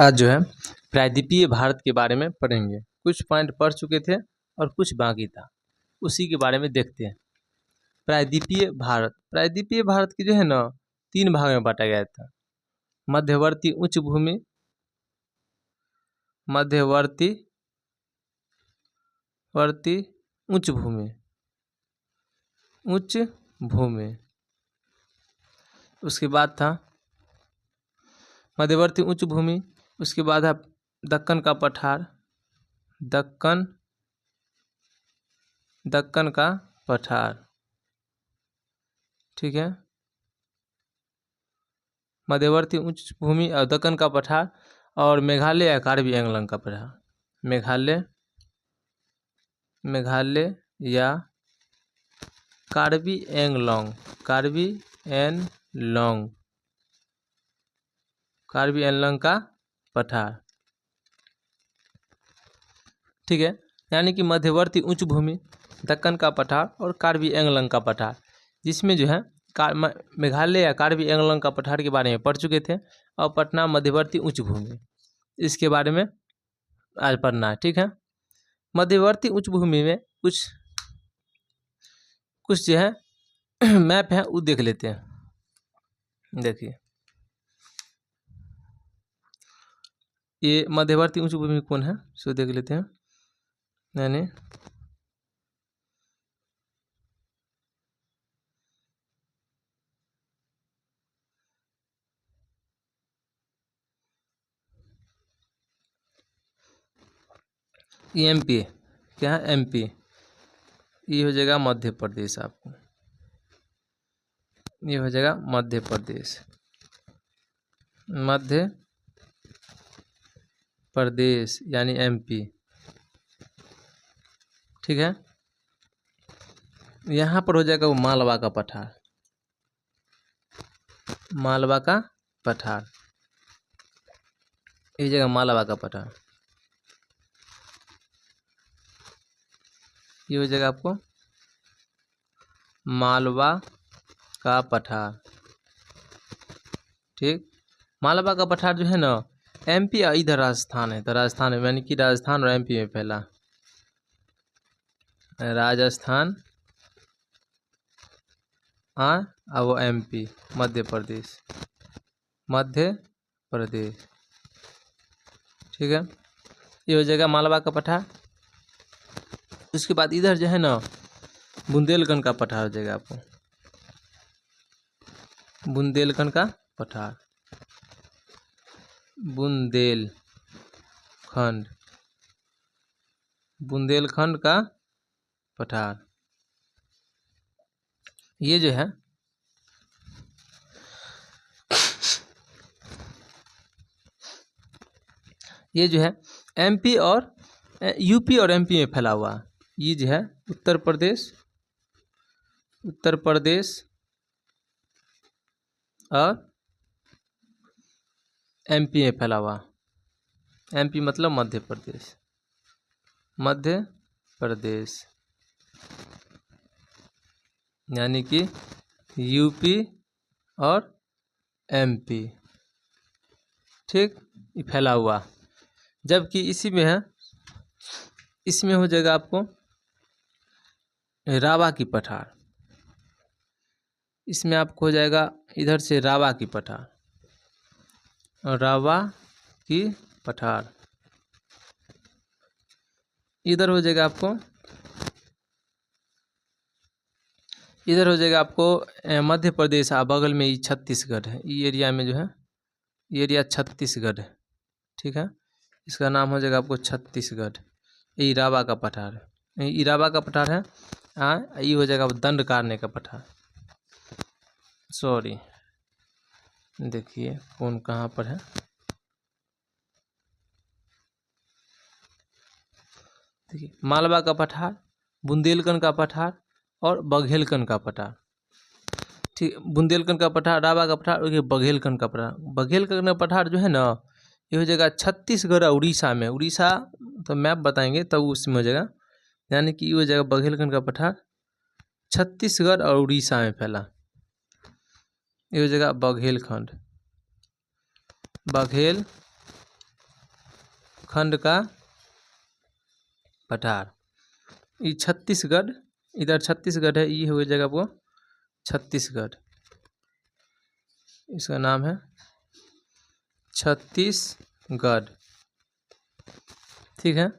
आज जो है प्रायद्वीपीय भारत के बारे में पढ़ेंगे। कुछ पॉइंट पढ़ चुके थे और कुछ बाकी था, उसी के बारे में देखते हैं। प्रायद्वीपीय भारत की जो है ना 3 भाग में बांटा गया था। मध्यवर्ती उच्च भूमि, मध्यवर्ती उच्च भूमि, उसके बाद था मध्यवर्ती उच्च भूमि, उसके बाद है दक्कन का पठार, दक्कन का पठार, ठीक है। मध्यवर्ती उच्च भूमि और दक्कन का पठार, और मेघालय या कार्बी एंगलंग का पठार। मेघालय या कार्बी एंगलोंग का पठार, ठीक है। यानी कि मध्यवर्ती उच्च भूमि, दक्कन का पठार और कार्बी एंगलंग का पठार, जिसमें जो है मेघालय या कार्बी एंगलंग का पठार के बारे में पढ़ चुके थे। और पटना मध्यवर्ती उच्च भूमि, इसके बारे में आज पढ़ना है, ठीक है। मध्यवर्ती उच्च भूमि में कुछ जो है मैप है वो देख लेते हैं। देखिए, ये मध्यवर्ती उच्च भूमि कौन है सो देख लेते हैं। यानी एमपी, क्या है एमपी, ये हो जाएगा मध्य प्रदेश। आपको ये हो जाएगा मध्य प्रदेश यानी एमपी, ठीक है। यहाँ पर हो जाएगा वो मालवा का पठार, ये जगह मालवा का पठार, ये हो जाएगा आपको मालवा का पठार, ठीक। मालवा का पठार जो है ना एमपी और इधर राजस्थान है, तो राजस्थान में यानी कि राजस्थान और एमपी में फैला। राजस्थान और वो एमपी मध्य प्रदेश, ठीक है। ये हो जाएगा मालवा का पठार। उसके बाद इधर जो है ना बुंदेलखंड का पठार हो जाएगा आपको, बुंदेलखंड का पठार, बुंदेलखंड का पठार। ये जो है एमपी और यूपी और एमपी में फैला हुआ है। ये जो है उत्तर प्रदेश और एमपी में फैला हुआ। एमपी मतलब मध्य प्रदेश यानी कि यूपी और एमपी, ठीक, ये फैला हुआ। जबकि इसी में है, इसमें हो जाएगा आपको रावा की पठार, इसमें आपको हो जाएगा इधर से रावा की पठार, इधर हो जाएगा आपको मध्य प्रदेश। बगल में ये छत्तीसगढ़ है, ये एरिया में जो है ये एरिया छत्तीसगढ़ है, ठीक है। इसका नाम हो जाएगा आपको छत्तीसगढ़। ये इरावा का पठार है, ये हो जाएगा दंड कारने का पठार। सॉरी, देखिए कौन कहाँ पर है। देखिए मालवा का पठार, बुंदेलखंड का पठार और बघेलखंड का पठार, ठीक। बुंदेलखंड का पठार, रावा का पठार और ये बघेलखंड का पठार। बघेलखंड का पठार जो है ना ये हो जाएगा छत्तीसगढ़ और उड़ीसा में। उड़ीसा तो मैप बताएंगे तब उसमें हो जाएगा, यानी कि ये हो जाएगा बघेलखंड का पठार छत्तीसगढ़ और उड़ीसा में फैला, ये हो जाएगा बघेलखंड, बघेल खंड का पठार। ये छत्तीसगढ़, इधर छत्तीसगढ़ है, ये हो जाएगा वो छत्तीसगढ़, इसका नाम है छत्तीसगढ़। ठीक है,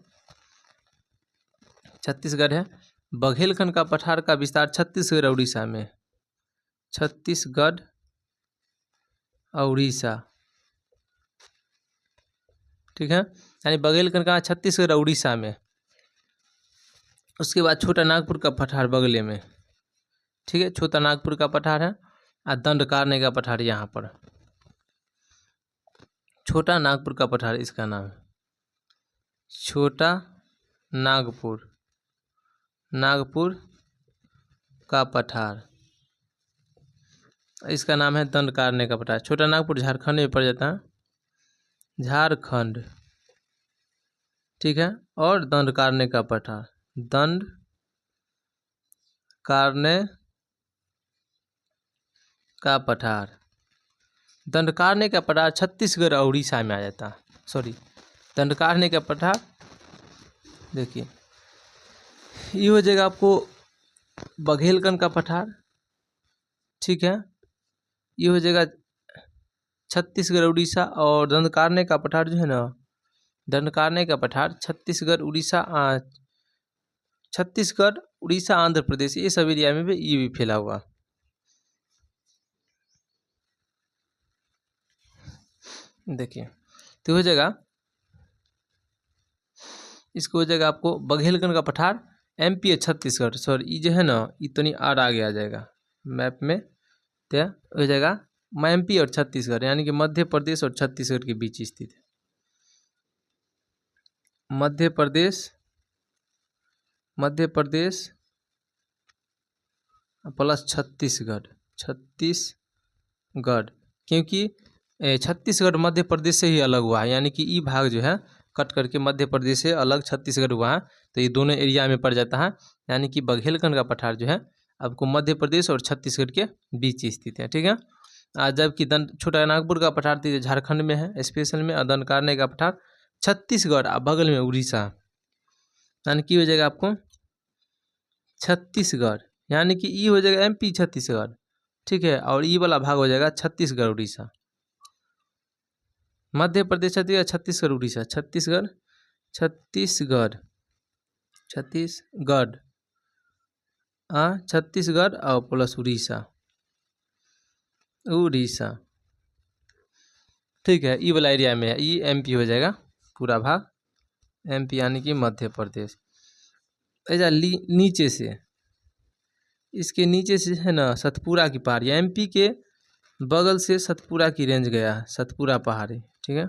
छत्तीसगढ़ है। बघेलखंड का पठार का विस्तार छत्तीसगढ़ और उड़ीसा में, छत्तीसगढ़ और उड़ीसा। ठीक है, यानी बघेलखंड का छत्तीसगढ़ और उड़ीसा में। उसके बाद छोटा नागपुर का पठार बगले में। ठीक है, छोटा नागपुर का पठार है और दंडकारण्य का पठार यहाँ पर। छोटा नागपुर का पठार इसका नाम है, छोटा नागपुर, नागपुर का पठार, इसका नाम है दंडकारण्य का पठार। छोटा नागपुर झारखंड में पड़ जाता है, झारखंड। ठीक है, और दंडकारण्य का पठार, दंडकारण्य का पठार, दंडकारण्य का पठार छत्तीसगढ़ और उड़ीसा में आ जाता है। सॉरी, दंडकारण्य का पठार देखिए ये हो जाएगा आपको बघेलखंड का पठार। ठीक है, ये हो जाएगा छत्तीसगढ़ उड़ीसा, और दंडकारण्य का पठार जो है ना, दंडकारण्य का पठार छत्तीसगढ़ उड़ीसा, छत्तीसगढ़ उड़ीसा आंध्र प्रदेश, ये सब एरिया में भी ये भी फैला हुआ। देखिए तो हो जाएगा, इसको हो जाएगा आपको बघेलखंड का पठार एमपी छत्तीसगढ़। सॉरी, ये जो है ना इतनी आर आगे आ जाएगा मैप में, तो हो जाएगा एमपी और छत्तीसगढ़, यानी कि मध्य प्रदेश और छत्तीसगढ़ के बीच स्थित है। मध्य प्रदेश प्लस छत्तीसगढ़, छत्तीसगढ़, क्योंकि छत्तीसगढ़ मध्य प्रदेश से ही अलग हुआ है, यानी कि ये भाग जो है कट करके मध्य प्रदेश से अलग छत्तीसगढ़ हुआ है, तो ये दोनों एरिया में पड़ जाता है। यानी कि बघेलखंड का पठार जो है आपको मध्य प्रदेश और छत्तीसगढ़ के बीच स्थित है। ठीक है, जबकि छोटा नागपुर का पठार तो झारखंड में है स्पेशल में, और दंडकारण्य का पठार छत्तीसगढ़ और बगल में उड़ीसा, यानी कि हो जाएगा आपको छत्तीसगढ़, यानी कि ये हो जाएगा एमपी छत्तीसगढ़। ठीक है, और ये वाला भाग हो जाएगा छत्तीसगढ़ उड़ीसा, मध्य प्रदेश छत्तीसगढ़, छत्तीसगढ़ उड़ीसा, छत्तीसगढ़ छत्तीसगढ़ छत्तीसगढ़ छत्तीसगढ़ और प्लस उड़ीसा, उड़ीसा। ठीक है, ये वाला एरिया में है, ये एमपी हो जाएगा पूरा भाग, एमपी यानी कि मध्य प्रदेश। ऐसा नीचे से, इसके नीचे से है ना सतपुरा की पहाड़ी, एमपी के बगल से सतपुरा की रेंज गया है, सतपुरा पहाड़ी। ठीक है,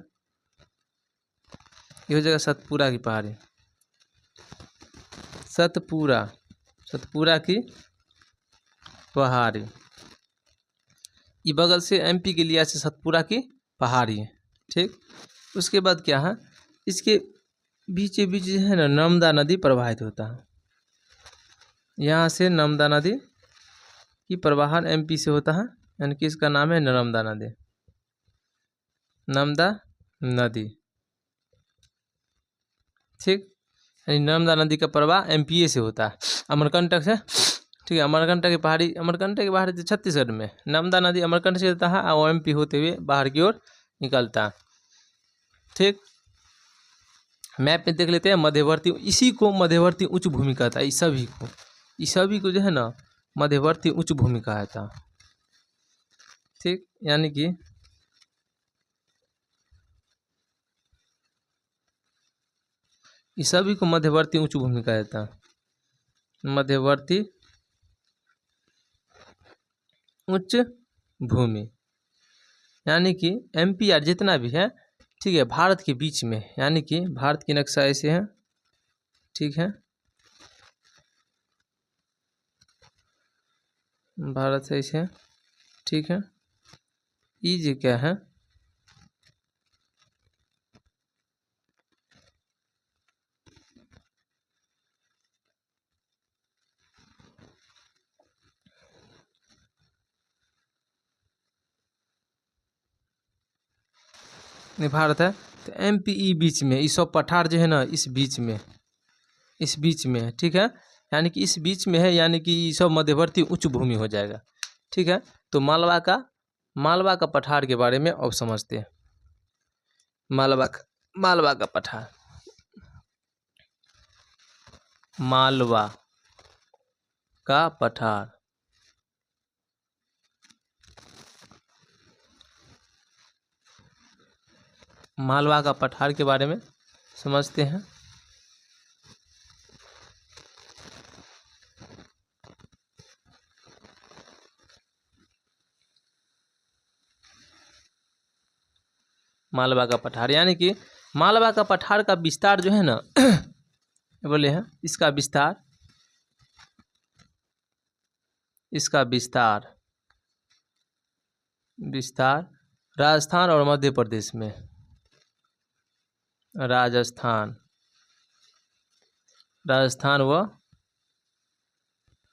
ये हो जाएगा सतपुरा की पहाड़ी, सतपुरा की पहाड़ी, ये बगल से एमपी के लिया से सतपुरा की पहाड़ी है। ठीक, उसके बाद क्या है, इसके बीच जो है ना नर्मदा नदी प्रवाहित होता है, यहाँ से नर्मदा नदी की प्रवाहन एमपी से होता है, यानी कि इसका नाम है नर्मदा नदी, नर्मदा नदी। ठीक, यानी नर्मदा नदी का प्रवाह एमपीए से होता है, अमरकंटक से। ठीक है, अमरकंटक की पहाड़ी, अमरकंटक की पहाड़ी छत्तीसगढ़ में, नर्मदा नदी अमरकंटक से होता है और एमपी होते हुए बाहर की ओर निकलता है। ठीक, मैप में देख लेते हैं मध्यवर्ती, इसी को मध्यवर्ती उच्च भूमि कहता है, इस सभी को जो है ना मध्यवर्ती उच्च भूमि कहता है। ठीक, यानी कि इस सभी को मध्यवर्ती उच्च भूमि कहता है, मध्यवर्ती उच्च भूमि, यानी कि एमपी आर जितना भी है, ठीक है, भारत के बीच में, यानी कि भारत की नक्शा ऐसे है। ठीक है, भारत से ऐसे है। ठीक है, ये जो क्या है, भारत है। तो MPE बीच में, ये सब पठार जो है ना इस बीच में है, ठीक है, यानी कि इस बीच में है, यानी कि ये सब मध्यवर्ती उच्च भूमि हो जाएगा, ठीक है। तो मालवा का पठार के बारे में अब समझते हैं। मालवा का पठार, मालवा का पठार, मालवा का पठार के बारे में समझते हैं। मालवा का पठार, यानी कि मालवा का पठार का विस्तार जो है ना बोले हैं, इसका विस्तार राजस्थान और मध्य प्रदेश में, राजस्थान व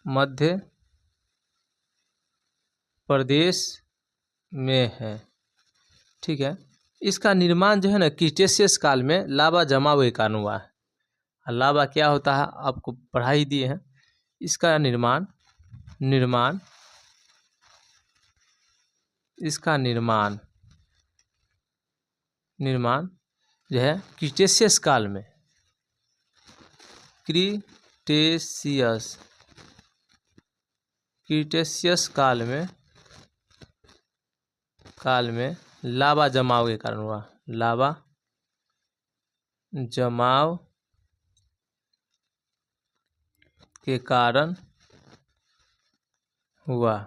मध्य प्रदेश में है, ठीक है। इसका निर्माण जो है ना क्रिटेशियस काल में लावा जमाव के कारण हुआ है। लावा क्या होता है आपको पढ़ा ही दिए हैं। इसका निर्माण जो है क्रिटेशियस काल में लावा जमाव के कारण हुआ, लावा जमाव के कारण हुआ,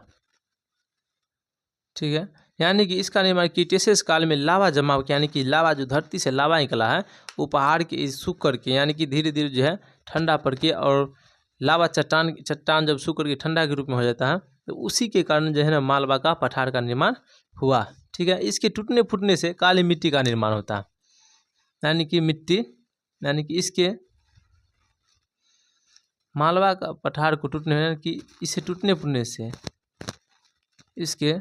ठीक है। यानी कि इसका निर्माण क्रिटेशियस काल में लावा जमाव, यानी कि लावा जो धरती से लावा निकला है वो पहाड़ के सूख करके, यानी कि धीरे धीरे जो है ठंडा पड़ के, और लावा चट्टान जब सूख करके ठंडा के रूप में हो जाता है, तो उसी के कारण जो है ना मालवा का पठार का निर्माण हुआ, ठीक है। इसके टूटने फूटने से काली मिट्टी का निर्माण होता है, यानी कि इसके मालवा का पठार को टूटने, कि इसे टूटने फूटने से, इसके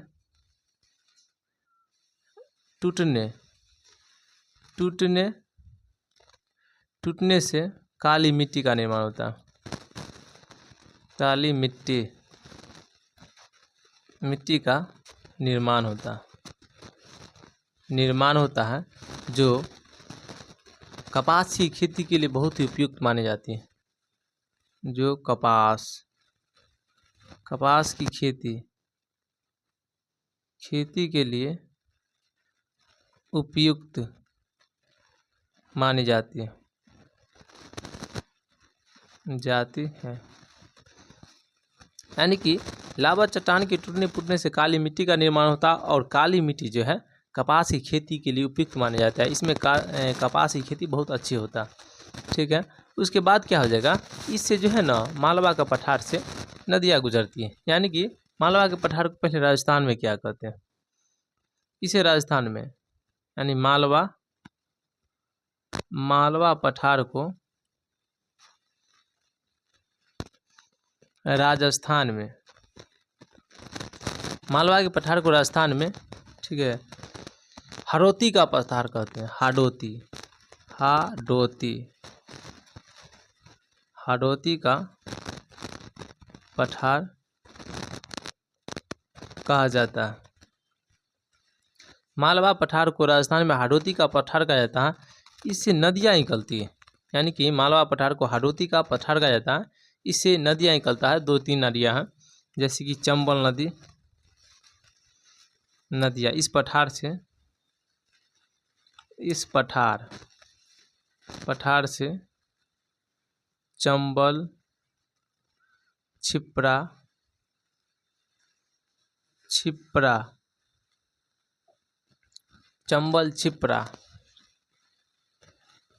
टूटने से काली मिट्टी का निर्माण होता है, काली मिट्टी का निर्माण होता है, जो कपास की खेती के लिए बहुत ही उपयुक्त मानी जाती है, जो कपास की खेती के लिए उपयुक्त मानी जाती है। यानी कि लावा चट्टान के टूटने फूटने से काली मिट्टी का निर्माण होता है, और काली मिट्टी जो है कपास की खेती के लिए उपयुक्त माना जाता है। इसमें कपास की खेती बहुत अच्छी होता है, ठीक है। उसके बाद क्या हो जाएगा, इससे जो है ना मालवा का पठार से नदियाँ गुजरती हैं, यानी कि मालवा के पठार को पहले राजस्थान में क्या कहते हैं, इसे राजस्थान में, यानी मालवा पठार को राजस्थान में, मालवा के पठार को राजस्थान में, ठीक है, हाड़ौती का पठार कहते हैं, हाड़ौती का पठार कहा जाता है। मालवा पठार को राजस्थान में हाड़ौती का पठार कहा जाता है। इससे नदियाँ निकलती है, यानी कि मालवा पठार को हाड़ौती का पठार कहा जाता है। इससे नदियाँ निकलता है, 2-3 नदियाँ हैं, जैसे कि चंबल नदियाँ इस पठार से, चंबल, छिप्रा,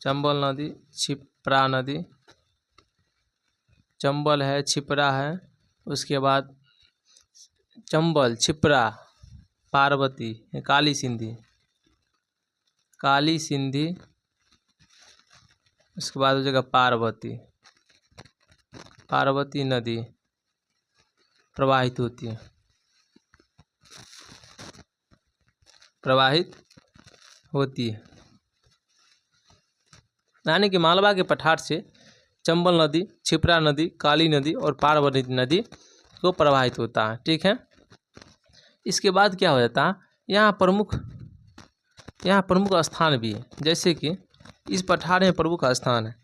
चंबल नदी, छिप्रा नदी, चंबल है, छिप्रा है, उसके बाद चंबल, छिप्रा, पार्वती, काली सिंधी, उसके बाद हो जाएगा पार्वती नदी प्रवाहित होती है, होती है। यानी कि मालवा के पठार से चंबल नदी, क्षिप्रा नदी, काली नदी और पार्वती नदी को प्रवाहित होता है। ठीक है, इसके बाद क्या हो जाता है, यहाँ प्रमुख स्थान भी है। जैसे कि इस पठार में प्रमुख स्थान है,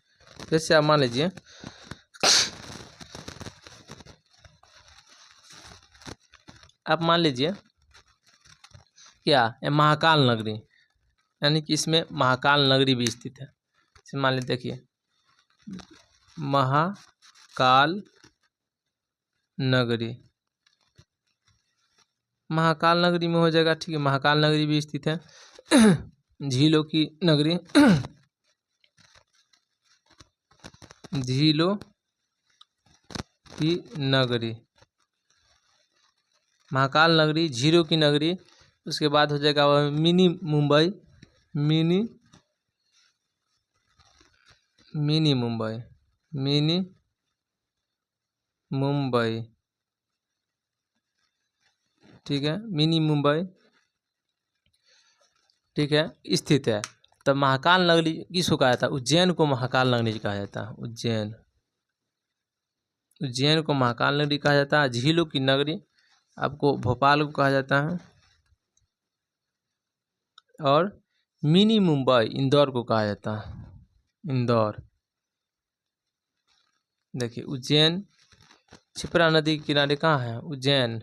जैसे आप मान लीजिए क्या है, महाकाल नगरी, यानी कि इसमें महाकाल नगरी भी स्थित है। इसे मान लीजिए, देखिए महाकाल नगरी, महाकाल नगरी में हो जाएगा। ठीक है, महाकाल नगरी भी स्थित है। झीलों की नगरी, झीलों की नगरी, महाकाल नगरी, झीलों की नगरी। उसके बाद हो जाएगा वह mini Mumbai, mini Mumbai, mini Mumbai. ठीक है, मिनी मुंबई, ठीक है, स्थित है। तब महाकाल नगरी किसको कहा जाता है, उज्जैन को महाकाल नगरी कहा जाता है। उज्जैन को महाकाल नगरी कहा जाता है। झीलों की नगरी आपको भोपाल को कहा जाता है, और मिनी मुंबई इंदौर को कहा जाता है। इंदौर, देखिए उज्जैन, क्षिप्रा नदी के किनारे कहाँ है, उज्जैन।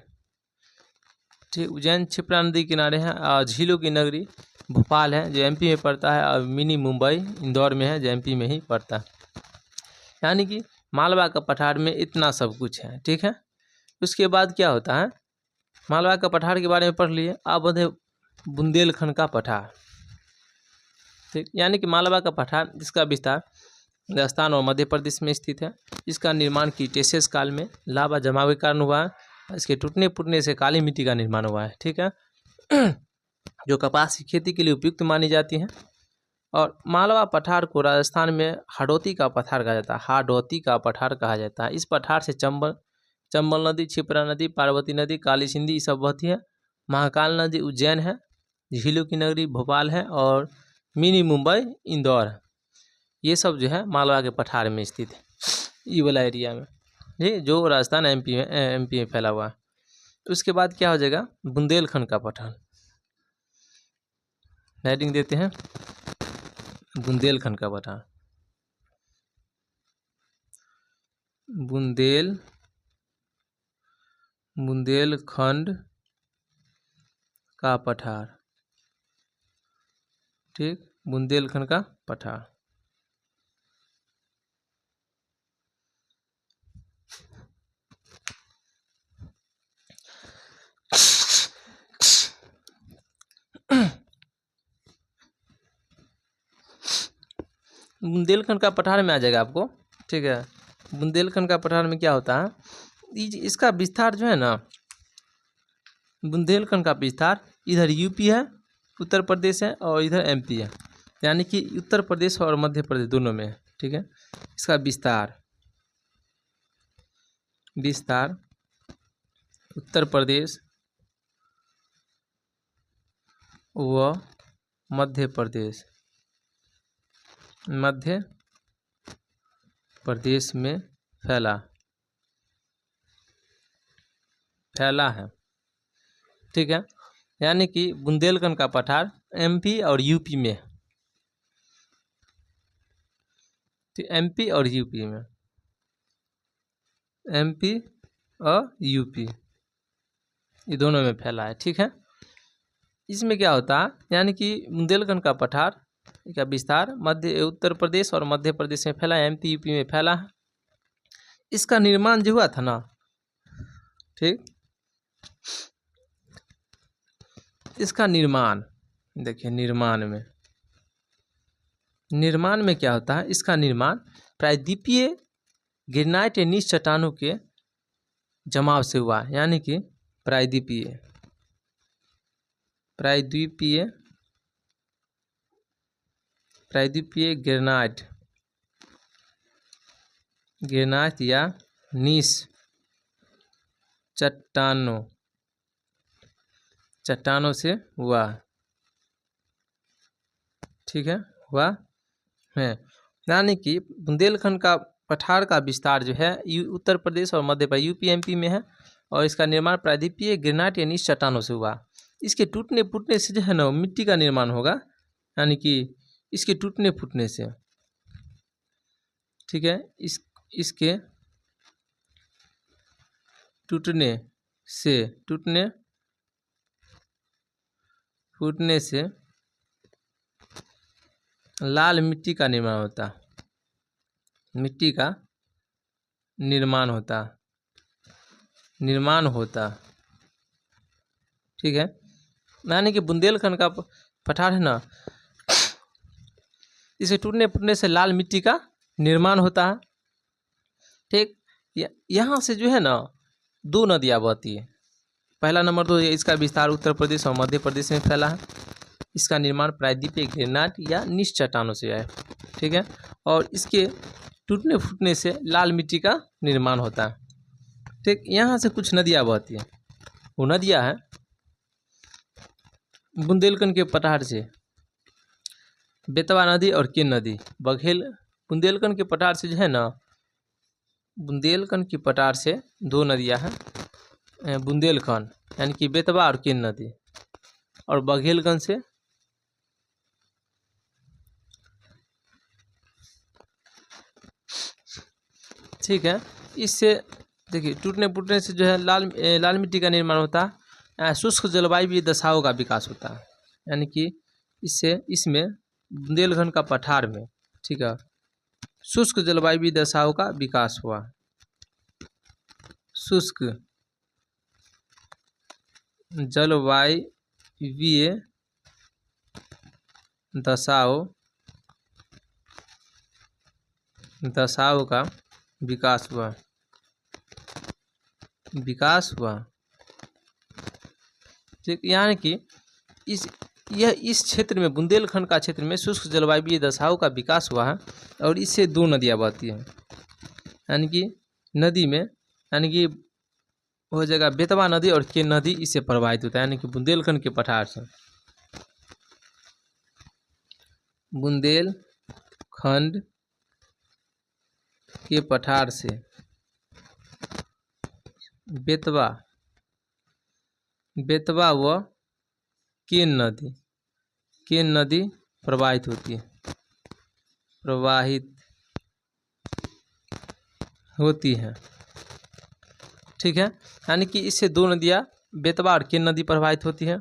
ठीक, उज्जैन क्षिप्रा नदी किनारे है। और झीलों की नगरी भोपाल है, जो एमपी में पड़ता है, और मिनी मुंबई इंदौर में है, जो एमपी में ही पड़ता है। यानी कि मालवा का पठार में इतना सब कुछ है। ठीक है, उसके बाद क्या होता है, मालवा का पठार के बारे में पढ़ लिए। अब बढ़े बुंदेलखंड का पठार। ठीक, यानी कि मालवा का पठार जिसका विस्तार राजस्थान और मध्य प्रदेश में स्थित है। इसका निर्माण क्रीटेशियस काल में लावा जमाव के कारण हुआ है। इसके टूटने फूटने से काली मिट्टी का निर्माण हुआ है। ठीक है, जो कपास की खेती के लिए उपयुक्त मानी जाती है। और मालवा पठार को राजस्थान में हाड़ौती का पठार कहा जाता है। हाड़ौती का पठार कहा जाता है। इस पठार से चंबल नदी, क्षिप्रा नदी, पार्वती नदी, काली सिंधी ये सब बहती है। महाकाल नदी उज्जैन है, झीलों की नगरी भोपाल है, और मिनी मुंबई इंदौर है। ये सब जो है मालवा के पठार में स्थित है, ये वाला एरिया में, जी, जो राजस्थान एमपी में फैला हुआ है। उसके बाद क्या हो जाएगा, बुंदेलखंड का पठार। हेडिंग देते हैं बुंदेलखंड का पठार। बुंदेलखंड का पठार। ठीक, बुंदेलखंड का पठार। बुंदेलखंड का पठार में आ जाएगा आपको। ठीक है, बुंदेलखंड का पठार में क्या होता है, इसका विस्तार जो है ना, बुंदेलखंड का विस्तार इधर यूपी है, उत्तर प्रदेश है, और इधर एमपी है। यानी कि उत्तर प्रदेश और मध्य प्रदेश दोनों में है। ठीक है, इसका विस्तार उत्तर प्रदेश व मध्य प्रदेश में फैला है। ठीक है, यानी कि बुंदेलखंड का पठार एमपी और यूपी में, एमपी और यूपी में, एमपी और यूपी ये दोनों में फैला है। ठीक है, इसमें क्या होता है, यानी कि बुंदेलखंड का पठार का विस्तार उत्तर प्रदेश और मध्य प्रदेश में फैला है, एमपी यूपी में फैला है। इसका निर्माण जो हुआ था ना, ठीक, इसका निर्माण देखिए, निर्माण में क्या होता है, इसका निर्माण प्रायद्वीपीय ग्रेनाइट नीच चट्टानों के जमाव से हुआ, यानी कि प्रायद्वीपीय ग्रेनाइट या नीच चट्टानों से हुआ। ठीक है, हुआ है। यानी कि बुंदेलखंड का पठार का विस्तार जो है उत्तर प्रदेश और मध्य प्रदेश यूपी एमपी में है और इसका निर्माण प्रायद्वीपीय ग्रेनाइट यानी चट्टानों से हुआ। इसके टूटने फूटने से जो है ना मिट्टी का निर्माण होगा, यानी कि इसके टूटने फूटने से, ठीक है, इसके टूटने फूटने से लाल मिट्टी का निर्माण होता, निर्माण होता, ठीक है। यानी कि बुंदेलखंड का पठार है ना, इसे टूटने फूटने से लाल मिट्टी का निर्माण होता है, ठीक। यहाँ से जो है ना 2 नदियाँ बहती है। पहला नंबर तो इसका विस्तार उत्तर प्रदेश और मध्य प्रदेश में फैला है। इसका निर्माण प्रायद्वीपीय ग्रेनाइट या निश चट्टानों से है, ठीक है। और इसके टूटने फूटने से लाल मिट्टी का निर्माण होता है, ठीक। यहाँ से कुछ नदियाँ बहती हैं, वो नदियाँ हैं बुंदेलखंड के पठार से बेतवा नदी और केन नदी। बुंदेलखंड के पठार से जो है ना, बुंदेलखंड की पठार से 2 नदियाँ हैं, बुंदेलखंड यानी कि बेतवा और केन नदी, और बघेलखंड से ठीक है। इससे देखिए टूटने फूटने से जो है लाल मिट्टी का निर्माण होता है। शुष्क जलवायु दशाओं का विकास होता है, यानी कि इसमें बुंदेलखंड का पठार में, ठीक है, शुष्क जलवायु दशाओं का विकास हुआ। शुष्क जलवायु दशाओं का विकास हुआ, ठीक। यानी कि इस क्षेत्र में, बुंदेलखंड का क्षेत्र में शुष्क जलवायु दशाओं का विकास हुआ है और इससे 2 नदियाँ बहती हैं, यानी कि नदी में, यानी कि हो जाएगा बेतवा नदी और केन नदी, इससे प्रभावित होता है, यानी कि बुंदेलखंड के पठार से, बुंदेलखंड के पठार से बेतवा व केन नदी प्रवाहित होती है, ठीक है। यानी कि इससे 2 नदियाँ बेतवा और केन नदी प्रवाहित होती है,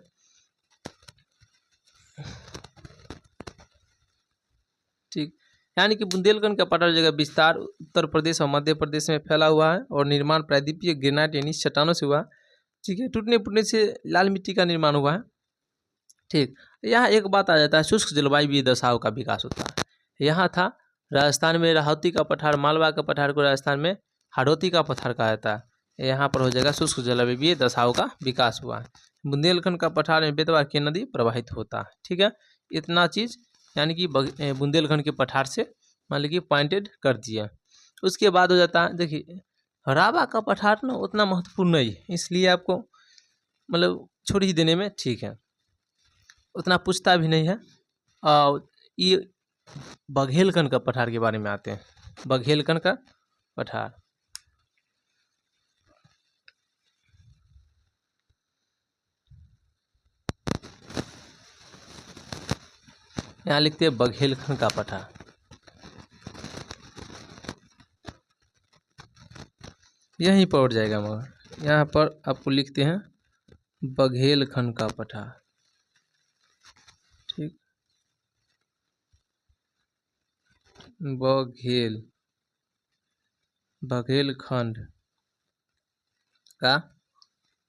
ठीक। यानी कि बुंदेलखंड का पठार जगह विस्तार उत्तर प्रदेश और मध्य प्रदेश में फैला हुआ है और निर्माण प्रायद्वीपीय ग्रेनाइट यानी चट्टानों से हुआ, ठीक है। टूटने फूटने से लाल मिट्टी का निर्माण हुआ है, ठीक। यहाँ एक बात आ जाता है, शुष्क जलवायु दशाओं का विकास होता है। यहाँ था राजस्थान में राहौती का पठार, मालवा का पठार को राजस्थान में हाड़ौती का पठार कहा जाता है। यहाँ पर हो जाएगा शुष्क जलवायु दशाओं का विकास हुआ है। बुंदेलखंड का पठार में बेतवा की नदी प्रवाहित होता है, ठीक है। इतना चीज़ यानी कि बुंदेलखंड के पठार से मान लीजिए पॉइंटेड कर दिया। उसके बाद हो जाता है, देखिए रावा का पठार ना उतना महत्वपूर्ण नहीं है, इसलिए आपको मतलब छोड़ ही देने में ठीक है, उतना पूछता भी नहीं है। और ये बघेलखंड का पठार के बारे में आते हैं। बघेलखंड का पठार, यहाँ लिखते हैं बघेलखंड का पठार, यहीं पर उठ जाएगा, मगर यहाँ पर आपको लिखते हैं बघेलखंड का पठार, ठीक। बघेलखंड का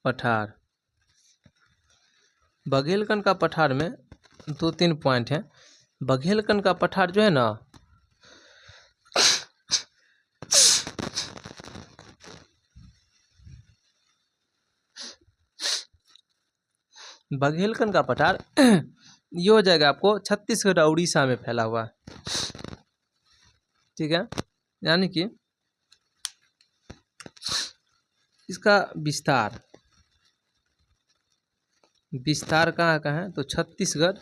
पठार। बघेलखंड का पठार में 2-3 पॉइंट हैं। बघेलखंड का पठार जो है ना, बघेलखंड का पठार ये हो जाएगा आपको छत्तीसगढ़ और उड़ीसा में फैला हुआ है, ठीक है। यानी कि इसका विस्तार कहाँ है, तो छत्तीसगढ़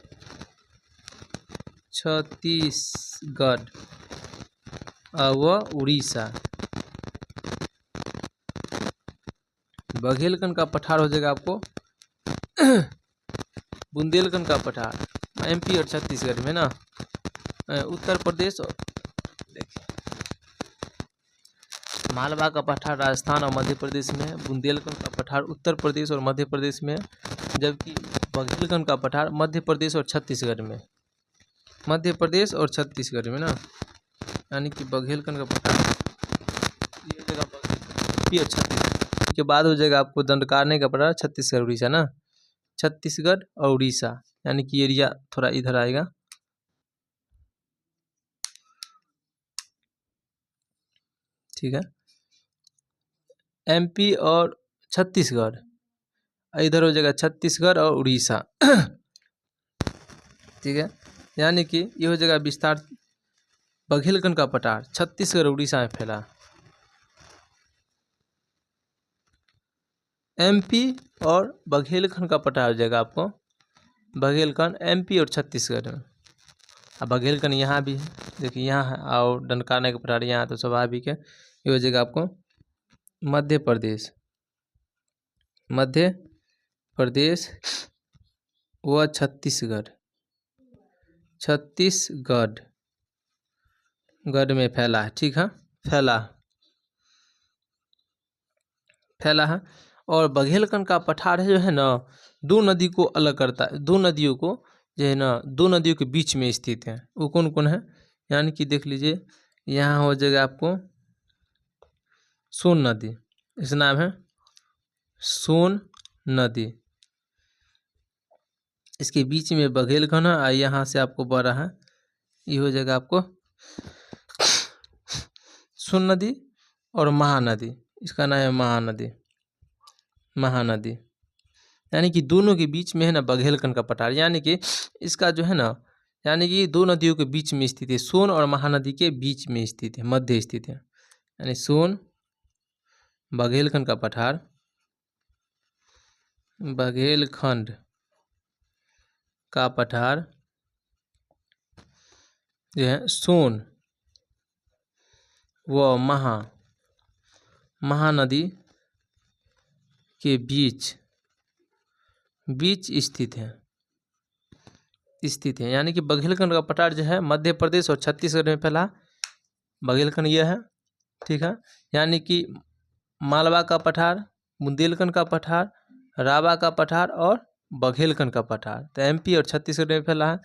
छत्तीसगढ़ व उड़ीसा। बघेलखंड का पठार हो जाएगा आपको बुंदेलखंड का पठार एमपी और छत्तीसगढ़ में ना। उत्तर प्रदेश और देखिए मालवा का पठार राजस्थान और मध्य प्रदेश में है। बुंदेलखंड का पठार उत्तर प्रदेश और मध्य प्रदेश में है, जबकि बघेलखंड का पठार मध्य प्रदेश और छत्तीसगढ़ में, मध्य प्रदेश और छत्तीसगढ़ में ना। यानी कि बघेलखंड का पठार ये जगह और छत्तीसगढ़ के बाद हो जाएगा आपको दंडकारण्य का पठार छत्तीसगढ़ उड़ीसा ना। छत्तीसगढ़ और उड़ीसा यानी कि एरिया थोड़ा इधर आएगा। ठीक है, एमपी और छत्तीसगढ़, इधर हो जाएगा छत्तीसगढ़ और उड़ीसा। ठीक है, यानी कि ये हो जाएगा विस्तार बघेलखंड का पठार छत्तीसगढ़ उड़ीसा में फैला। एमपी और बघेलखंड का पठार हो जाएगा आपको बघेलखंड एमपी और छत्तीसगढ़ में। अब बघेलखंड यहाँ भी है, देखिए यहाँ है, और दंडकारण्य का पठार यहाँ, तो स्वाभाविक है ये हो जाएगा आपको मध्य प्रदेश, मध्य प्रदेश व छत्तीसगढ़, छत्तीसगढ़ गढ़ में फैला है। ठीक है, फैला है। और बघेलखंड का पठार है जो है ना, दो नदी को अलग करता है, दो नदियों को जो है ना, दो नदियों के बीच में स्थित है। वो कौन कौन है, यानी कि देख लीजिए यहाँ हो जाएगा आपको सोन नदी, इसका नाम है सोन नदी, इसके बीच में बघेलखंड है, यहाँ से आपको बह रहा है, ये हो जाएगा आपको सोन नदी और महानदी, इसका नाम है महानदी, महानदी। यानी कि दोनों के बीच में है ना बघेलखंड का पठार, यानी कि इसका जो है ना, यानी कि दो नदियों के बीच में स्थित है, सोन और महानदी के बीच में स्थित है, मध्य स्थित है। यानी सोन बघेलखंड का पठार, बघेलखंड का पठार जो है सोन व महानदी के बीच स्थित है। यानी कि बघेलखंड का पठार जो है मध्य प्रदेश और छत्तीसगढ़ में फैला, बघेलखंड यह है। ठीक है, यानी कि मालवा का पठार, बुंदेलखंड का पठार, रावा का पठार और बघेलखंड का पठार तो एमपी और छत्तीसगढ़ में फैला है।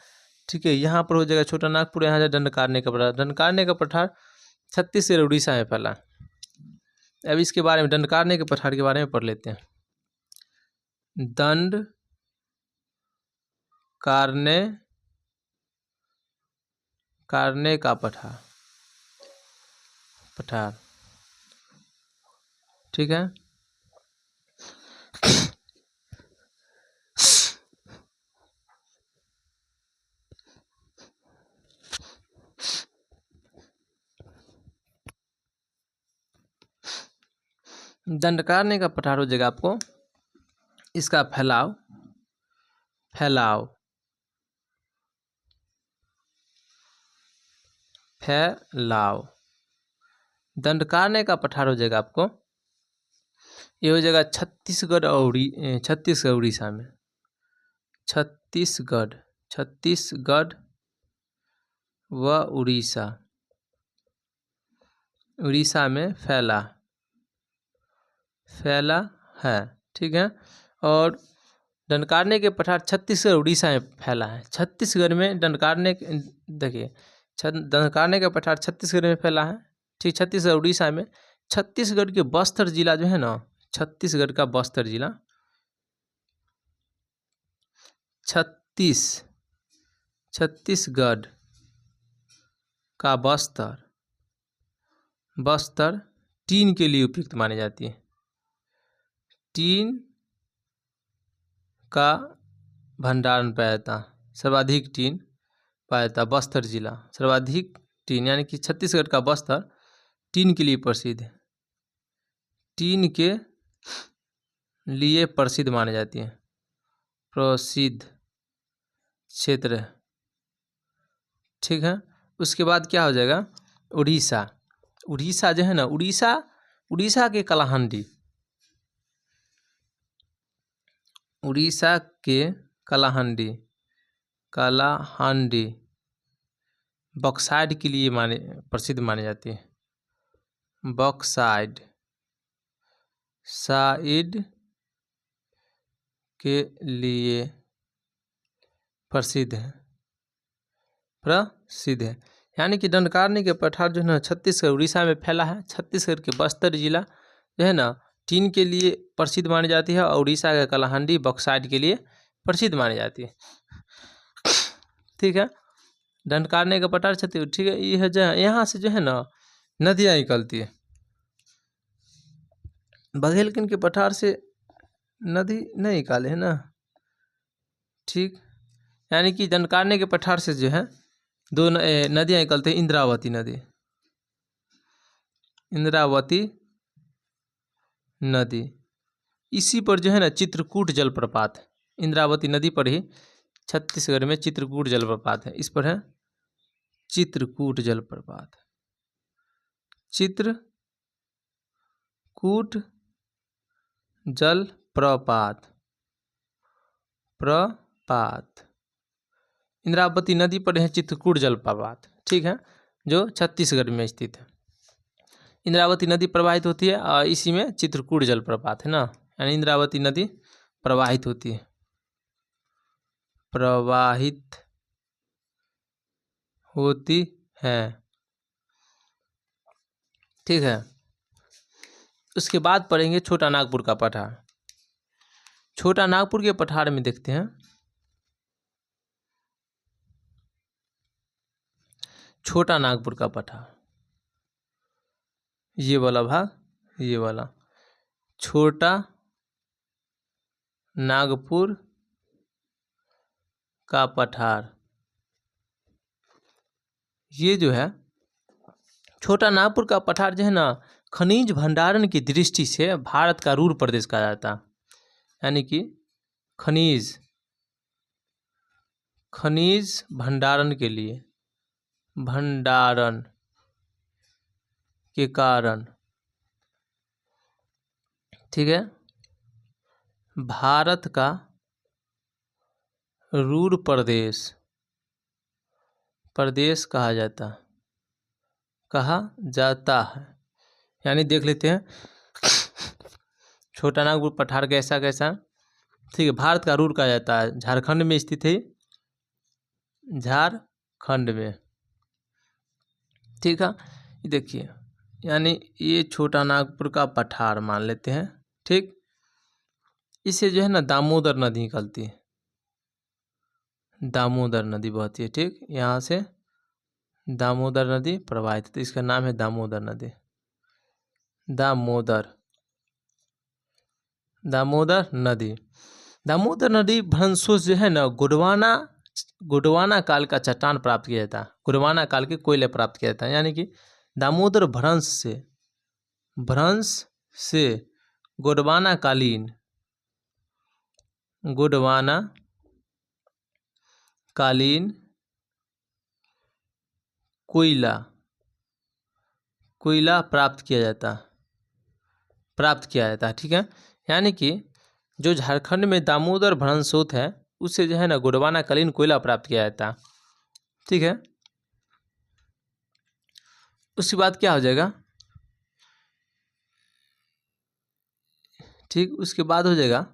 ठीक है, यहाँ पर हो जाएगा छोटा नागपुर, यहाँ जाए दंडकारण्य का पठार, दंडकारण्य का पठार छत्तीसगढ़ उड़ीसा में फैला। अब इसके बारे में दंडकारण्य के पठार के बारे में पढ़ लेते हैं। दंडकारण्य का पठार, ठीक है। दंडकारण्य का पठार हो जाएगा आपको इसका फैलाव दंडकारण्य का पठार हो जाएगा आपको, ये हो जाएगा छत्तीसगढ़ और उड़ीसा में, छत्तीसगढ़ व उड़ीसा में फैला है। ठीक है, और दंडकारण्य के पठार छत्तीसगढ़ उड़ीसा में फैला है। छत्तीसगढ़ में दंडकारण्य, देखिए दंडकारण्य का पठार छत्तीसगढ़ में फैला है। ठीक, छत्तीसगढ़ उड़ीसा में, छत्तीसगढ़ के बस्तर जिला जो है ना, छत्तीसगढ़ का बस्तर जिला, छत्तीसगढ़ का बस्तर टीन के लिए उपयुक्त मानी जाती है। टीन का भंडारण पाया जाता, सर्वाधिक टीन पाया जाता बस्तर जिला, सर्वाधिक टीन, यानी कि छत्तीसगढ़ का बस्तर टीन के लिए प्रसिद्ध है, टीन के लिए प्रसिद्ध मानी जाती है, प्रसिद्ध क्षेत्र ठीक है। उसके बाद क्या हो जाएगा, उड़ीसा। उड़ीसा जो है ना, उड़ीसा के कलाहांडी, उड़ीसा के कलाहांडी बॉक्साइड के लिए प्रसिद्ध मानी जाती है। बॉक्साइड साइड के लिए प्रसिद्ध है। यानी कि दंडकारण्य के पठार जो है ना छत्तीसगढ़ उड़ीसा में फैला है। छत्तीसगढ़ के बस्तर जिला जो है ना टीन के लिए प्रसिद्ध मानी जाती है और उड़ीसा का कलाहांडी बॉक्साइड के लिए प्रसिद्ध मानी जाती है। ठीक है, दंडकारण्य का पठार छत्तीसगढ़। ठीक है, ये है जो यहाँ से जो है ना नदियाँ निकलती है। बघेलखंड के पठार से नदी नहीं निकाले है ना। ठीक, यानी कि दंडकारण्य के पठार से जो है दो नदियाँ निकलती हैं। इंद्रावती नदी, इसी पर जो है ना चित्रकूट जलप्रपात, इंद्रावती नदी पर ही छत्तीसगढ़ में चित्रकूट जलप्रपात है। इस पर है चित्रकूट जलप्रपात। चित्रकूट जलप्रपात इंद्रावती नदी पर है चित्रकूट जलप्रपात। ठीक है, जो छत्तीसगढ़ में स्थित है। इंद्रावती नदी प्रवाहित होती है और इसी में चित्रकूट जलप्रपात है ना। यानी इंद्रावती नदी प्रवाहित होती है, ठीक है। उसके बाद पढ़ेंगे छोटा नागपुर का पठार। छोटा नागपुर के पठार में देखते हैं छोटा नागपुर का पठार, ये वाला भाग, ये वाला छोटा नागपुर का पठार। ये जो है छोटा नागपुर का पठार जो है ना खनिज भंडारण की दृष्टि से भारत का रूर प्रदेश कहा जाता है। यानी कि खनिज भंडारण के कारण, ठीक है, भारत का रूर प्रदेश कहा जाता है। यानी देख लेते हैं छोटा नागपुर पठार कैसा। ठीक है, भारत का रूर कहा जाता है, झारखंड में स्थित है, झारखंड में। ठीक है, देखिए यानी ये छोटा नागपुर का पठार मान लेते हैं। ठीक, इससे जो है ना दामोदर नदी निकलती है, दामोदर नदी बहती है। ठीक, यहाँ से दामोदर नदी प्रवाहित, तो इसका नाम है दामोदर नदी। दामोदर नदी भ्रंशों से है ना गोंडवाना काल का चट्टान प्राप्त किया जाता है, गोंडवाना काल के कोयले प्राप्त किया जाता है। यानी कि दामोदर भ्रंश से गोंडवाना कालीन कोयला प्राप्त किया जाता है। ठीक है, यानी कि जो झारखंड में दामोदर भ्रंश स्रोत है उससे जो है ना गोंडवाना कालीन कोयला प्राप्त किया जाता है। ठीक है, उसके बाद क्या हो जाएगा, ठीक, उसके बाद हो जाएगा,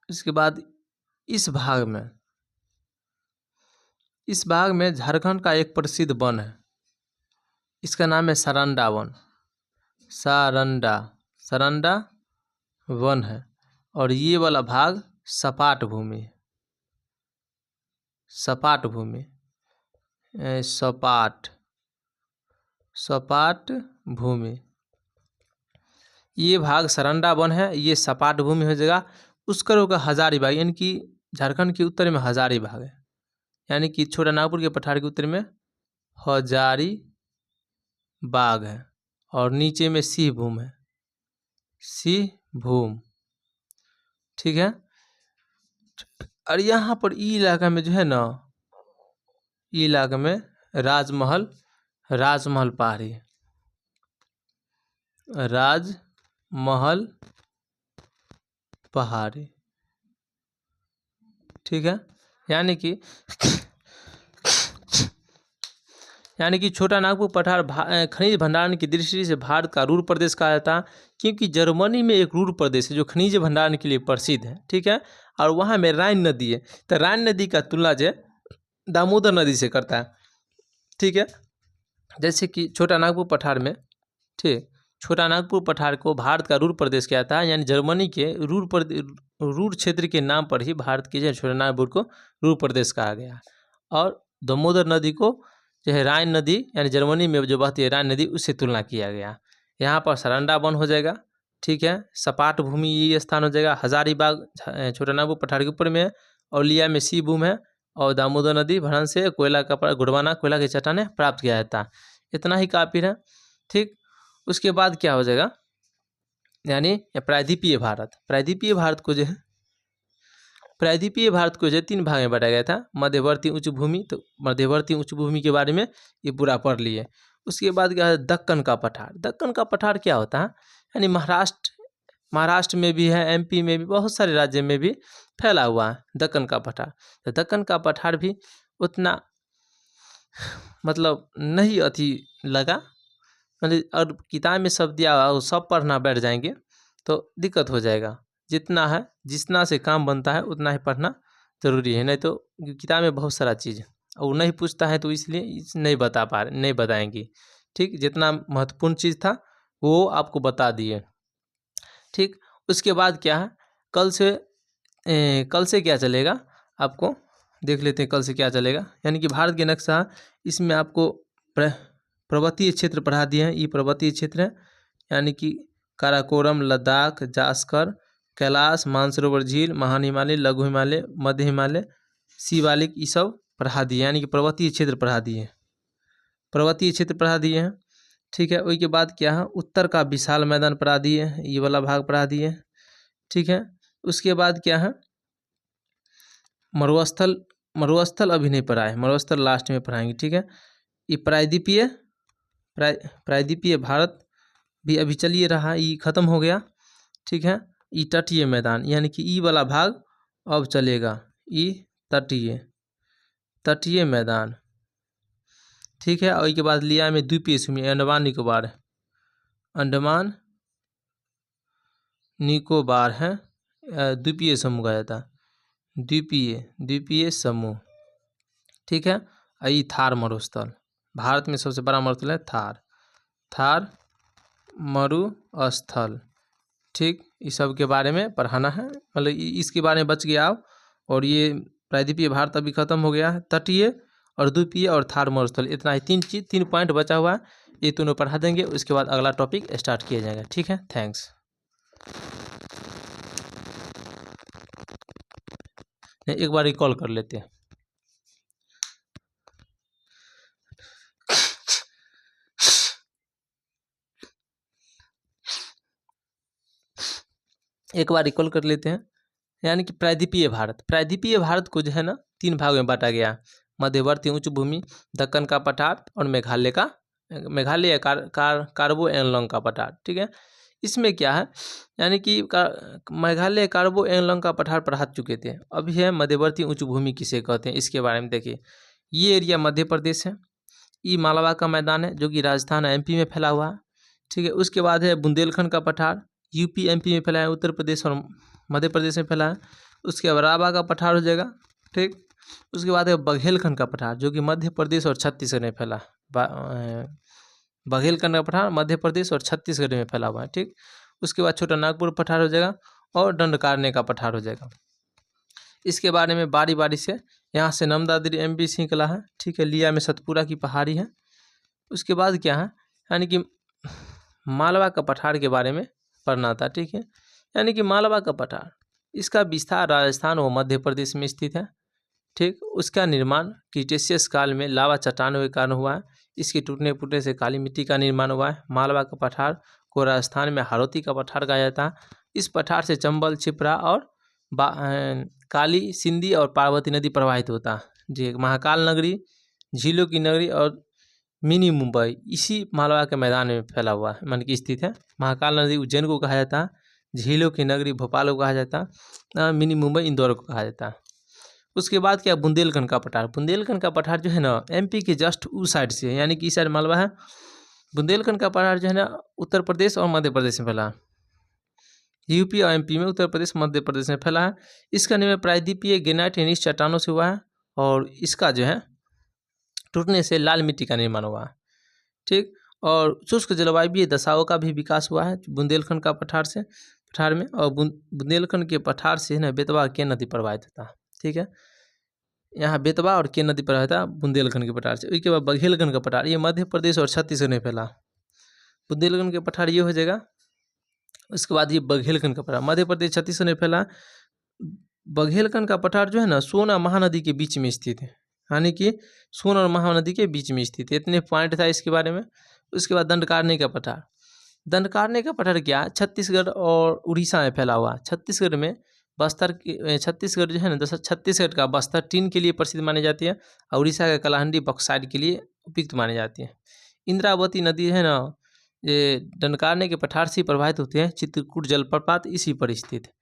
इसके बाद इस भाग में झारखंड का एक प्रसिद्ध वन है, इसका नाम है सरंडा वन। सरंडा वन है और ये वाला भाग सपाट भूमि, ये भाग सरंडा वन है, ये सपाट भूमि हो जाएगा। उसका होगा हजारीबाग, यानी कि झारखंड के उत्तर में हजारीबाग है। यानी कि छोटा नागपुर के पठार के उत्तर में हजारीबाग है और नीचे में सिंहभूम है, ठीक है। और यहाँ पर ई इलाका में जो है ना, ई इलाका में राजमहल पहाड़ी, राजमहल पहाड़ी, ठीक है। यानी कि छोटा नागपुर पठार खनिज भंडारण की दृष्टि से भारत का रूर प्रदेश कहा जाता है, क्योंकि जर्मनी में एक रूर प्रदेश है जो खनिज भंडारण के लिए प्रसिद्ध है, ठीक है। और वहाँ में राइन नदी है, तो राइन नदी का तुलना जो है दामोदर नदी से करता है, ठीक है। जैसे कि छोटा नागपुर पठार में, ठीक, छोटा नागपुर पठार को भारत का रूर प्रदेश कहता है, यानी जर्मनी के रूर क्षेत्र के नाम पर ही भारत के छोटा नागपुर को रूर प्रदेश कहा गया। और दामोदर नदी को जो है राइन नदी, यानी जर्मनी में जो बहती है राइन नदी, उससे तुलना किया गया। यहाँ पर सरंडा वन हो जाएगा, ठीक है। सपाट भूमि ये स्थान हो जाएगा। हजारीबाग छोटा नागपुर पठार के ऊपर में है, और लिया में सी भूमि है, और दामोदर नदी भरण से कोयला का गुड़वाना कोयला की चट्टानें प्राप्त किया जाता है। इतना ही काफ़ी है, ठीक। उसके बाद क्या हो जाएगा, यानी प्रायद्वीपीय भारत को जो है प्रायद्वीपीय भारत को जो 3 भाग में बांटा गया था। मध्यवर्ती उच्च भूमि, तो मध्यवर्ती उच्च भूमि के बारे में ये पूरा पढ़ लिए। उसके बाद क्या है, दक्कन का पठार क्या होता है, यानी महाराष्ट्र में भी है, एमपी में भी, बहुत सारे राज्य में भी फैला हुआ है दक्कन का पठार। तो दक्कन का पठार भी उतना मतलब नहीं लगा, और किताब में शब्द दिया सब पढ़ना बैठ जाएंगे तो दिक्कत हो जाएगा। जितना से काम बनता है उतना ही पढ़ना ज़रूरी है, नहीं तो किताब में बहुत सारा चीज़ और नहीं पूछता है, तो इसलिए नहीं बताएंगी, ठीक। जितना महत्वपूर्ण चीज़ था वो आपको बता दिए, ठीक। उसके बाद क्या है, कल से क्या चलेगा आपको देख लेते हैं। कल से क्या चलेगा, यानी कि भारत के नक्शा, इसमें आपको पर्वतीय क्षेत्र पढ़ा दिए हैं। ये पर्वतीय क्षेत्र है, यानी कि काराकोरम, लद्दाख, जास्कर, कैलाश, मानसरोवर झील, महान हिमालय, लघु हिमालय, मध्य हिमालय, शिवालिक, ये सब पढ़ा दिए, यानी कि पर्वतीय क्षेत्र पढ़ा दिए हैं, ठीक है। उसके बाद क्या है, उत्तर का विशाल मैदान पढ़ा दिए हैं, ये वाला भाग पढ़ा दिए हैं, ठीक है। उसके बाद क्या है, मरुस्थल अभी नहीं पढ़ा है, मरुस्थल लास्ट में पढ़ाएंगे, ठीक है। ये प्रायद्वीपीय भारत भी अभी चलिए रहा, ये खत्म हो गया, ठीक है। ई तटीय मैदान, यानी कि ई वाला भाग अब चलेगा, ई तटीय मैदान, ठीक है। और इसके बाद लिया में द्वीपीय समूह, अंडमान निकोबार है, द्वीपीय समूह कहा जाता है, द्वीपीय समूह, ठीक है। ये थार मरुस्थल, भारत में सबसे बड़ा मरुस्थल है थार मरुस्थल, ठीक। इस सब के बारे में पढ़ाना है, मतलब इसके बारे में बच गया आप। और ये प्रायद्वीपीय भारत अभी खत्म हो गया है, तटीय और द्वीपीय और थार मरुस्थल, इतना ही 3 पॉइंट बचा हुआ है, ये दोनों पढ़ा देंगे। उसके बाद अगला टॉपिक स्टार्ट किया जाएगा, ठीक है। थैंक्स। एक बार रिकॉल कर लेते हैं। यानी कि प्रायद्वीपीय भारत को जो है ना 3 भाग में बांटा गया, मध्यवर्ती उच्च भूमि, दक्कन का पठार और मेघालय कार्बो एनलॉन्ग का पठार, ठीक है। इसमें क्या है, यानी कि मेघालय कार्बो एनलॉन्ग का पठार पढ़ा चुके थे। अभी है मध्यवर्ती उच्च भूमि किसे कहते हैं, इसके बारे में देखिए। ये एरिया मध्य प्रदेश है, ये मालवा का मैदान है जो कि राजस्थान एमपी में फैला हुआ है, ठीक है। उसके बाद है बुंदेलखंड का पठार, यूपी एमपी में फैला है, उत्तर प्रदेश और मध्य प्रदेश में फैला है। उसके बाद राबा का पठार हो जाएगा, ठीक। उसके बाद है बघेलखंड का पठार जो कि मध्य प्रदेश और छत्तीसगढ़ में फैला, बघेलखंड का पठार मध्य प्रदेश और छत्तीसगढ़ में फैला हुआ है, ठीक। उसके बाद छोटा नागपुर पठार हो जाएगा और दंडकारण्य का पठार हो जाएगा। इसके बारे में बारी बारी से, यहाँ से नमदादरी एमपी से निकला है, ठीक है। लिया में सतपुरा की पहाड़ी है। उसके बाद क्या है, यानी कि मालवा का पठार के बारे में पढ़ना था, ठीक है। यानी कि मालवा का पठार, इसका विस्तार राजस्थान व मध्य प्रदेश में स्थित है, ठीक। उसका निर्माण क्रीटेशियस काल में लावा चट्टानों के कारण हुआ है। इसके टूटने फूटने से काली मिट्टी का निर्माण हुआ है। मालवा का पठार को राजस्थान में हाड़ौती का पठार कहा जाता है। इस पठार से चंबल, छिप्रा और काली, सिंधी और पार्वती नदी प्रवाहित होता है। जी, महाकाल नगरी, झीलों की नगरी और मिनी मुंबई इसी मालवा के मैदान में फैला हुआ है, मान की स्थित है। महाकाल नदी उज्जैन को कहा जाता है, झीलों की नगरी भोपाल को कहा जाता है, मिनी मुंबई इंदौर को कहा जाता है। उसके बाद क्या, बुंदेलखंड का पठार। बुंदेलखंड का पठार जो है ना एमपी के जस्ट उस साइड से है, यानी कि इस साइड मालवा है। बुंदेलखंड का पठार जो है ना उत्तर प्रदेश और मध्य प्रदेश में फैला है। यूपी और एमपी में, उत्तर प्रदेश मध्य प्रदेश में फैला है। इसका निर्माण प्रायद्वीपीय ग्रेनाइट यानी चट्टानों से हुआ है और इसका जो है टूटने से लाल मिट्टी का निर्माण हुआ है। ठीक, और शुष्क जलवायु दशाओं का भी विकास हुआ है बुंदेलखंड का पठार में। और बुंदेलखंड के पठार से ना बेतवा के नदी प्रवाहित होता है। ठीक है, यहाँ बेतवा और के नदी प्रवाहित होता है बुंदेलखंड के पठार से। उसके बाद बघेलखंड का पठार, ये मध्य प्रदेश और छत्तीसगढ़ में फैला। बुंदेलखंड के पठार ये हो जाएगा। उसके बाद ये बघेलखंड का पठार मध्य प्रदेश छत्तीसगढ़ में फैला। बघेलखंड का पठार जो है ना सोन और महानदी के बीच में स्थित है, यानी कि सोन और महानदी के बीच में स्थित है। इतने पॉइंट था इसके बारे में। उसके बाद दंडकारण्य का पठार। दंडकारण्य का पठार क्या, छत्तीसगढ़ और उड़ीसा में फैला हुआ। छत्तीसगढ़ में छत्तीसगढ़ जो है ना छत्तीसगढ़ का बस्तर टीन के लिए प्रसिद्ध मानी जाती है और उड़ीसा का कलाहंडी बॉक्साइट के लिए उपयुक्त मानी जाती है। इंद्रावती नदी है ना, ये दंडकारण्य के पठार से प्रवाहित होते हैं। चित्रकूट जलप्रपात इसी पर स्थित है।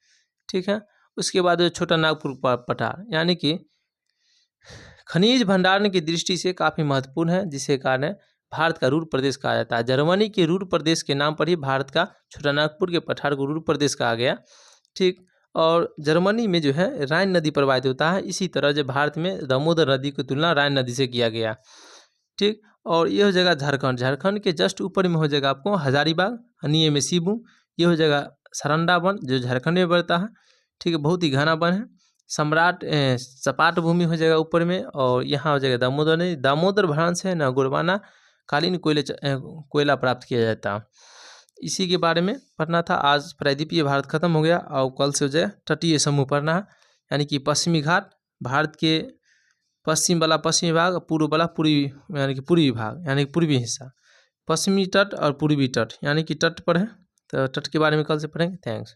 ठीक है, उसके बाद छोटा नागपुर पठार, यानी कि खनिज भंडारण की दृष्टि से काफ़ी महत्वपूर्ण है, जिसके कारण भारत का रूर प्रदेश कहा जाता है। जर्मनी के रूर प्रदेश के नाम पर ही भारत का छोटा नागपुर के पठार को रूर प्रदेश कहा गया। ठीक, और जर्मनी में जो है राइन नदी प्रवाहित होता है। इसी तरह जो भारत में दामोदर नदी की तुलना राइन नदी से किया गया। ठीक, और ये हो जाएगा झारखंड के जस्ट ऊपर में हो जाएगा आपको हजारीबाग, नीचे में शिबू। ये हो जाएगा सरंडा वन जो झारखंड में बढ़ता है। ठीक है, बहुत ही घना वन है। सम्राट सपाट भूमि हो जाएगा ऊपर में, और यहाँ हो जाएगा दामोदर नदी। दामोदर भरान से ना गुड़वाना कालीन कोयला प्राप्त किया जाता है। इसी के बारे में पढ़ना था। आज प्रायद्वीपीय भारत खत्म हो गया और कल से हो जाए तटीय समूह पढ़ना है, यानी कि पश्चिमी घाट, भारत के पश्चिम वाला पश्चिमी भाग, पूर्व वाला पूर्वी यानी कि पूर्वी भाग, यानी कि पूर्वी हिस्सा। पश्चिमी तट और पूर्वी तट यानी कि तट पर है, तो तट के बारे में कल से पढ़ेंगे। थैंक्स।